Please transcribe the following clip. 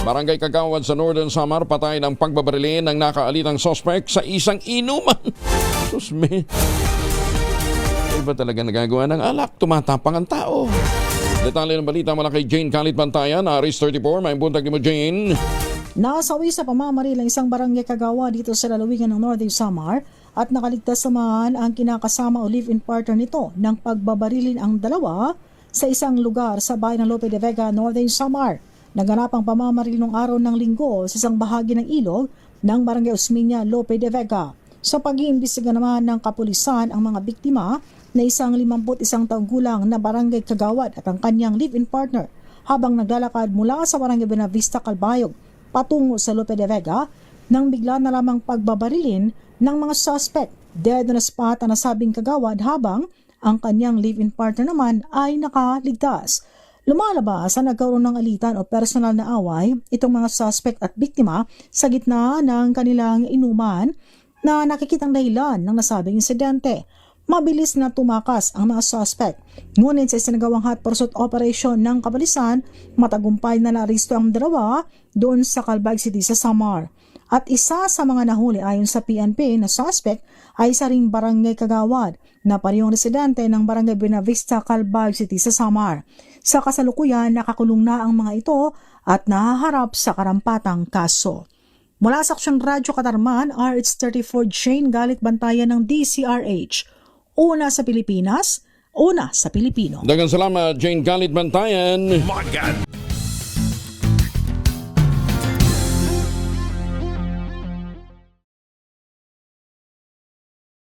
Barangay Kagawad sa Northern Samar patay ng pagbabarilin ng nakaalitang suspect sa isang inuman. Susme. Iba talaga nagagawa ng alak, tumatapang ang tao. Detalye ng balita mula kay Jane Kalit Bantayan, Aris 34. May buntag mo, Jane. Nasawi sa pamamaril ang isang barangay Kagawad dito sa lalawigan ng Northern Samar at nakaligtas naman ang kinakasama o live-in partner nito nang pagbabarilin ang dalawa sa isang lugar sa bayan ng Lope de Vega, Northern Samar. Naganap ang pamamaril noong araw ng Linggo sa isang bahagi ng ilog ng Barangay Osmeña, Lope de Vega. Sa pag-iimbestiga naman ng kapulisan ang mga biktima na isang 51 taong gulang na Barangay Kagawad at ang kanyang live-in partner habang naglalakad mula sa Barangay Buenavista, Calbayog patungo sa Lope de Vega nang bigla na lamang pagbabarilin ng mga suspect. Dead on the spot ang nasabing Kagawad habang ang kanyang live-in partner naman ay nakaligtas. Lumalabas na nagkaroon ng alitan o personal na away itong mga suspect at biktima sa gitna ng kanilang inuman na nakikitang dahilan ng nasabing insidente. Mabilis na tumakas ang mga suspect. Ngunit sa isinagawang hot pursuit operation ng kapulisan, matagumpay na naaresto ang dalawa doon sa Calbayog City sa Samar. At isa sa mga nahuli ayon sa PNP na suspect ay isa ring Barangay Kagawad na parehong residente ng Barangay Buenavista, Calbayog City sa Samar. Sa kasalukuyan, nakakulong na ang mga ito at nahaharap sa karampatang kaso. Mula sa Aksyon Radyo Katarman, RH34 Jane Galit Bantayan ng DCRH. Una sa Pilipinas, una sa Pilipino. Daghang salamat, Jane Galit Bantayan.